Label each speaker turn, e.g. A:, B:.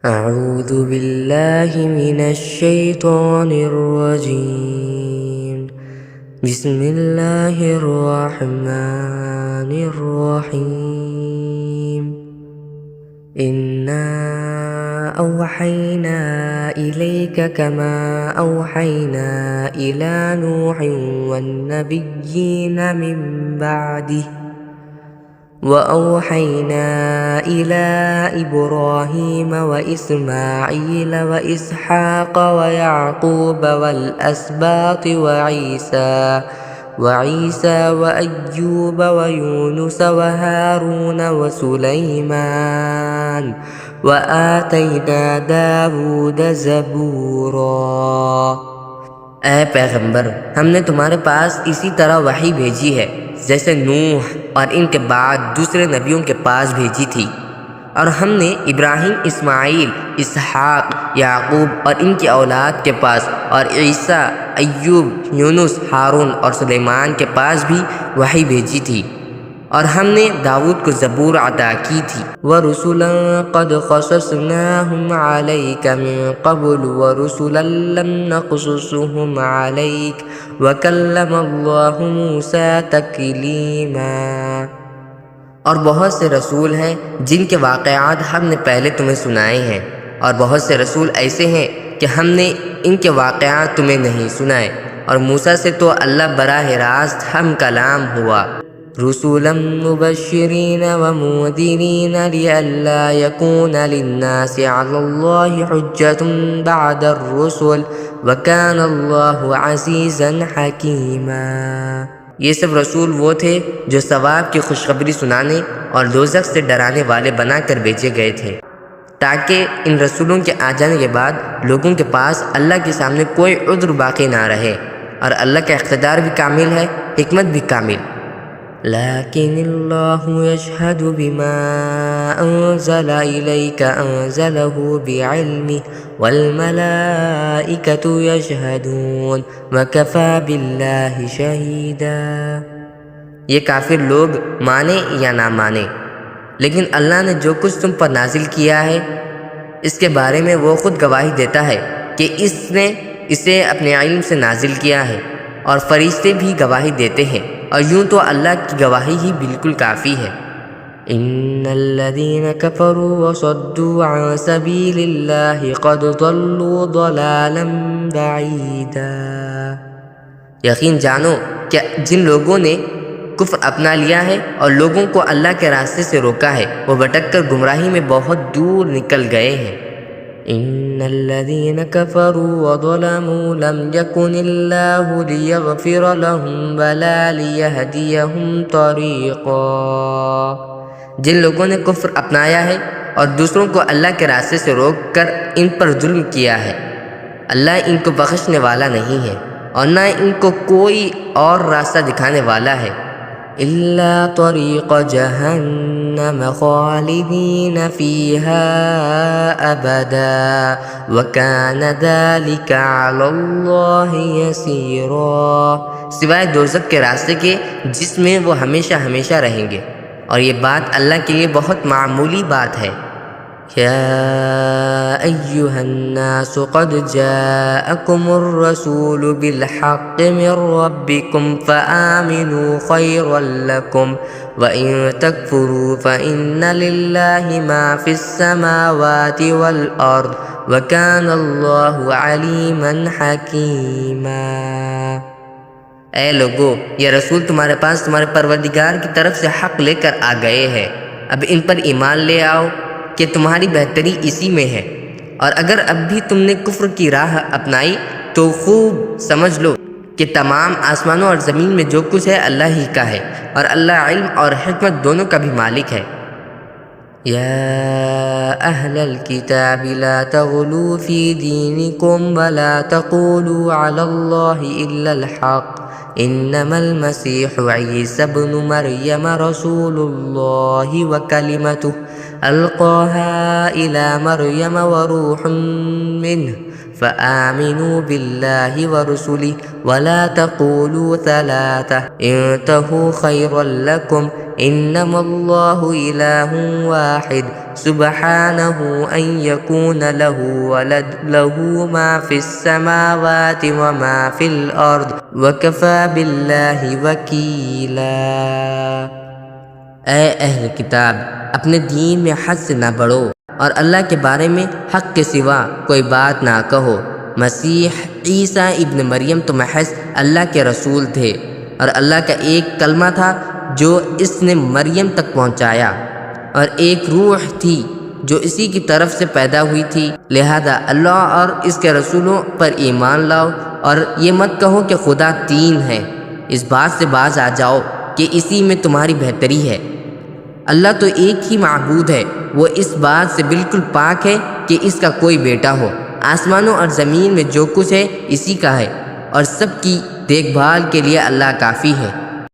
A: أعوذ بالله من الشيطان الرجيم. بسم الله الرحمن الرحيم. إنا أوحينا إليك كما أوحينا إلى نوح والنبيين من بعده وأوحينا إلى إبراهيم وإسماعيل وإسحاق ويعقوب والأسباط وعيسى وأيوب ويونس وهارون وسليمان وآتينا داود زبورا۔ اے پیغمبر، ہم نے تمہارے پاس اسی طرح وحی بھیجی ہے جیسے نوح اور ان کے بعد دوسرے نبیوں کے پاس بھیجی تھی، اور ہم نے ابراہیم، اسماعیل، اسحاق، یعقوب اور ان کی اولاد کے پاس، اور عیسیٰ، ایوب، یونس، ہارون اور سلیمان کے پاس بھی وحی بھیجی تھی، اور ہم نے داؤد کو زبور عطا کی تھی۔ وَرُسُلًا قَدْ قَصَصْنَاهُمْ عَلَيْكَ مِن قَبْلُ وَرُسُلًا لَّمْ نَقْصُصْهُمْ عَلَيْكَ وَكَلَّمَ اللَّهُ مُوسَىٰ تَكْلِيمًا۔ اور بہت سے رسول ہیں جن کے واقعات ہم نے پہلے تمہیں سنائے ہیں، اور بہت سے رسول ایسے ہیں کہ ہم نے ان کے واقعات تمہیں نہیں سنائے، اور موسیٰ سے تو اللہ براہ راست ہم کلام ہوا۔ رسولا مبشرین ومنذرین لئلا یکون للناس علی اللہ حجۃ بعد الرسل وکان اللہ عزیزا حکیما۔ یہ سب رسول وہ تھے جو ثواب کی خوشخبری سنانے اور دوزخ سے ڈرانے والے بنا کر بھیجے گئے تھے، تاکہ ان رسولوں کے آ جانے کے بعد لوگوں کے پاس اللہ کے سامنے کوئی عذر باقی نہ رہے، اور اللہ کا اقتدار بھی کامل ہے، حکمت بھی کامل۔ لیکن اللہ یشہد بما انزل الیک انزلہ بعلمہ والملائکۃ یشہدون وکفی باللہ شہیدا۔ یہ کافر لوگ مانے یا نہ مانے، لیکن اللہ نے جو کچھ تم پر نازل کیا ہے اس کے بارے میں وہ خود گواہی دیتا ہے کہ اس نے اسے اپنے علم سے نازل کیا ہے، اور فرشتے بھی گواہی دیتے ہیں، اور یوں تو اللہ کی گواہی ہی بالکل کافی ہے۔ ان الذین کفروا وصدوا عن سبیل اللہ قد ضلوا ضلالا بعیدا۔ یقین جانو کہ جن لوگوں نے کفر اپنا لیا ہے اور لوگوں کو اللہ کے راستے سے روکا ہے، وہ بھٹک کر گمراہی میں بہت دور نکل گئے ہیں۔ ان الذين كفروا وظلموا لم يكن الله ليغفر لهم ولا ليهديهم طريقا۔ جن لوگوں نے کفر اپنایا ہے اور دوسروں کو اللہ کے راستے سے روک کر ان پر ظلم کیا ہے، اللہ ان کو بخشنے والا نہیں ہے اور نہ ان کو کوئی اور راستہ دکھانے والا ہے۔ إلا طريق جهنم خالدين فيها أبدا وكان ذلك على الله يسيرا۔ سوائے دوزخ کے راستے کے جس میں وہ ہمیشہ ہمیشہ رہیں گے، اور یہ بات اللہ کے لیے بہت معمولی بات ہے۔ یا ایہا الناس قد جاءکم الرسول بالحق من ربکم فآمنوا خیرا لکم وإن تکفروا فإن للہ ما فی السماوات والأرض وکان اللہ علیما حکیما۔ اے لوگو، یہ رسول تمہارے پاس تمہارے پروردگار کی طرف سے حق لے کر آ گئے ہیں، اب ان پر ایمان لے آؤ کہ تمہاری بہتری اسی میں ہے، اور اگر اب بھی تم نے کفر کی راہ اپنائی تو خوب سمجھ لو کہ تمام آسمانوں اور زمین میں جو کچھ ہے اللہ ہی کا ہے، اور اللہ علم اور حکمت دونوں کا بھی مالک ہے۔ یا اہل الکتاب لا تغلوا فی دینکم ولا تقولوا علی اللہ الا الحق انما المسیح عیسی ابن مریم رسول اللہ وکلمتہ القاها الى مریم وروح منہ فآمنوا باللہ ورسلہ ولا تقولوا ثلاثہ انتہوا خیرا لکم انما اللہ الہ واحد سبحانہ ان یکون لہ ولد لہ ما فی السماوات وما فی الارض وکفی باللہ وکیلا۔ اے اہل کتاب، اپنے دین میں حد سے نہ بڑھو اور اللہ کے بارے میں حق کے سوا کوئی بات نہ کہو۔ مسیح عیسیٰ ابن مریم تو محض اللہ کے رسول تھے اور اللہ کا ایک کلمہ تھا جو اس نے مریم تک پہنچایا، اور ایک روح تھی جو اسی کی طرف سے پیدا ہوئی تھی۔ لہذا اللہ اور اس کے رسولوں پر ایمان لاؤ اور یہ مت کہو کہ خدا تین ہے۔ اس بات سے باز آ جاؤ کہ اسی میں تمہاری بہتری ہے۔ اللہ تو ایک ہی معبود ہے، وہ اس بات سے بالکل پاک ہے کہ اس کا کوئی بیٹا ہو۔ آسمانوں اور زمین میں جو کچھ ہے اسی کا ہے، اور سب کی دیکھ بھال کے لیے اللہ کافی ہے۔